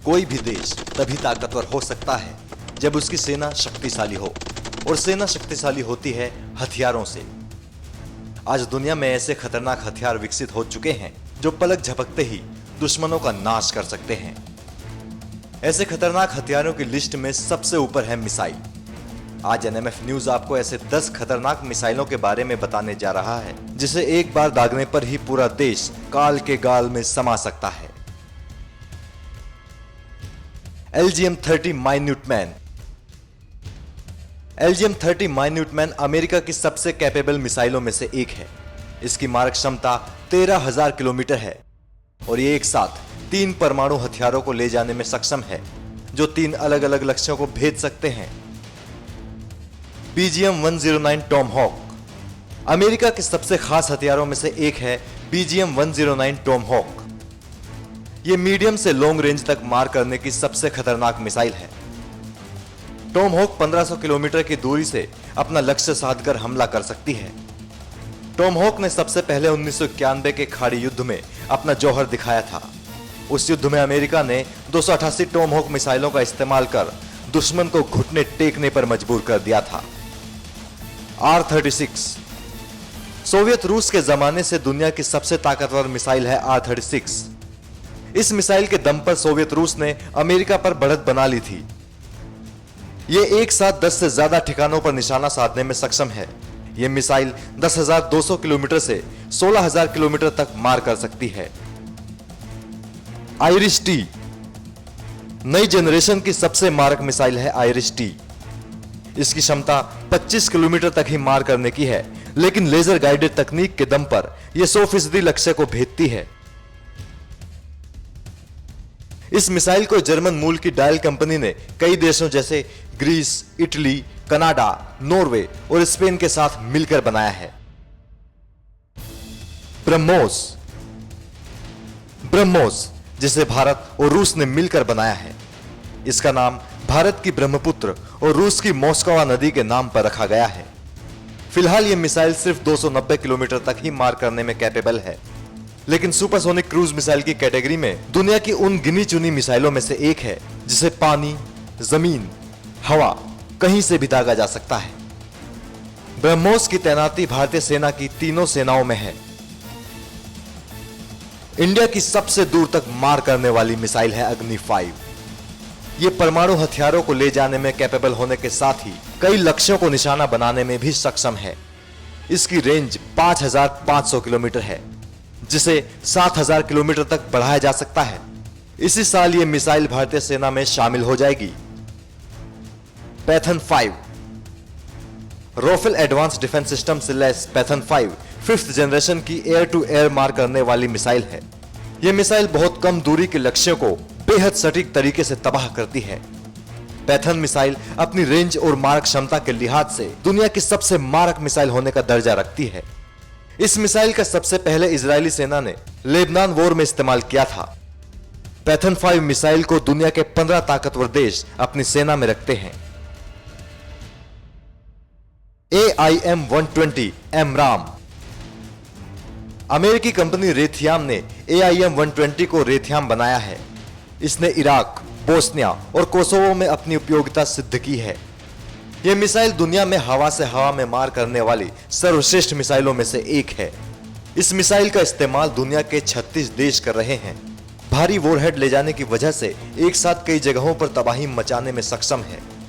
कोई भी देश तभी ताकतवर हो सकता है जब उसकी सेना शक्तिशाली हो, और सेना शक्तिशाली होती है हथियारों से। आज दुनिया में ऐसे खतरनाक हथियार विकसित हो चुके हैं जो पलक झपकते ही दुश्मनों का नाश कर सकते हैं। ऐसे खतरनाक हथियारों की लिस्ट में सबसे ऊपर है मिसाइल। आज एनएमएफ न्यूज आपको ऐसे 10 खतरनाक मिसाइलों के बारे में बताने जा रहा है जिसे एक बार दागने पर ही पूरा देश काल के गाल में समा सकता है। LGM-30 माइन्यूटमैन। LGM-30 माइन्यूटमैन अमेरिका की सबसे कैपेबल मिसाइलों में से एक है। इसकी मारक क्षमता 13,000 किलोमीटर है और ये एक साथ 3 परमाणु हथियारों को ले जाने में सक्षम है जो 3 अलग अलग लक्ष्यों को भेद सकते हैं। BGM-109 Tomahawk. अमेरिका के सबसे खास हथियारों में से एक है BGM-109 टॉमहॉक। यह मीडियम से लॉन्ग रेंज तक मार करने की सबसे खतरनाक मिसाइल है। टॉमहॉक 1500 किलोमीटर की दूरी से अपना लक्ष्य साधकर हमला कर सकती है। टॉमहॉक ने सबसे पहले 1991 के खाड़ी युद्ध में अपना जौहर दिखाया था। उस युद्ध में अमेरिका ने 288 टॉमहॉक मिसाइलों का इस्तेमाल कर दुश्मन को घुटने टेकने पर मजबूर कर दिया था। R-36। सोवियत रूस के जमाने से दुनिया की सबसे ताकतवर मिसाइल है R-36। इस मिसाइल के दम पर सोवियत रूस ने अमेरिका पर बढ़त बना ली थी। यह एक साथ 10 से ज्यादा ठिकानों पर निशाना साधने में सक्षम है। यह मिसाइल 10,200 किलोमीटर से 16,000 किलोमीटर तक मार कर सकती है। आइरिश-T। नई जनरेशन की सबसे मारक मिसाइल है आइरिश-T। इसकी क्षमता 25 किलोमीटर तक ही मार करने की है, लेकिन लेजर गाइडेड तकनीक के दम पर यह 100% लक्ष्य को भेदती है। इस मिसाइल को जर्मन मूल की डायल कंपनी ने कई देशों जैसे ग्रीस, इटली, कनाडा, नॉर्वे और स्पेन के साथ मिलकर बनाया है। ब्रह्मोस। ब्रह्मोस जिसे भारत और रूस ने मिलकर बनाया है। इसका नाम भारत की ब्रह्मपुत्र और रूस की मोस्कवा नदी के नाम पर रखा गया है। फिलहाल यह मिसाइल सिर्फ 290 किलोमीटर तक ही मार करने में कैपेबल है, लेकिन सुपरसोनिक क्रूज मिसाइल की कैटेगरी में दुनिया की उन गिनी चुनी मिसाइलों में से एक है जिसे पानी, जमीन, हवा कहीं से भी दागा जा सकता है। ब्रह्मोस की तैनाती भारतीय सेना की तीनों सेनाओं में है। इंडिया की सबसे दूर तक मार करने वाली मिसाइल है अग्नि-5। यह परमाणु हथियारों को ले जाने में कैपेबल होने के साथ ही कई लक्ष्यों को निशाना बनाने में भी सक्षम है। इसकी रेंज 5,500 किलोमीटर है, जिसे 7,000 किलोमीटर तक बढ़ाया जा सकता है। इसी साल यह मिसाइल भारतीय सेना में शामिल हो जाएगी। Python 5। Rafale advance defence system से लैस पैथन 5 5th जनरेशन की एयर टू एयर मार करने वाली मिसाइल है। यह मिसाइल बहुत कम दूरी के लक्ष्यों को बेहद सटीक तरीके से तबाह करती है। पैथन मिसाइल अपनी रेंज और मारक क्षमता के लिहाज से दुनिया की सबसे मारक मिसाइल होने का दर्जा रखती है। इस मिसाइल का सबसे पहले इजरायली सेना ने लेबनान वॉर में इस्तेमाल किया था। पैथन 5 मिसाइल को दुनिया के 15 ताकतवर देश अपनी सेना में रखते हैं। AIM-120 एमराम। अमेरिकी कंपनी रेथियाम ने AIM-120 को रेथियाम बनाया है। इसने इराक, बोस्निया और कोसोवो में अपनी उपयोगिता सिद्ध की है। यह मिसाइल दुनिया में हवा से हवा में मार करने वाली सर्वश्रेष्ठ मिसाइलों में से एक है। इस मिसाइल का इस्तेमाल दुनिया के 36 देश कर रहे हैं। भारी वॉरहेड ले जाने की वजह से एक साथ कई जगहों पर तबाही मचाने में सक्षम है।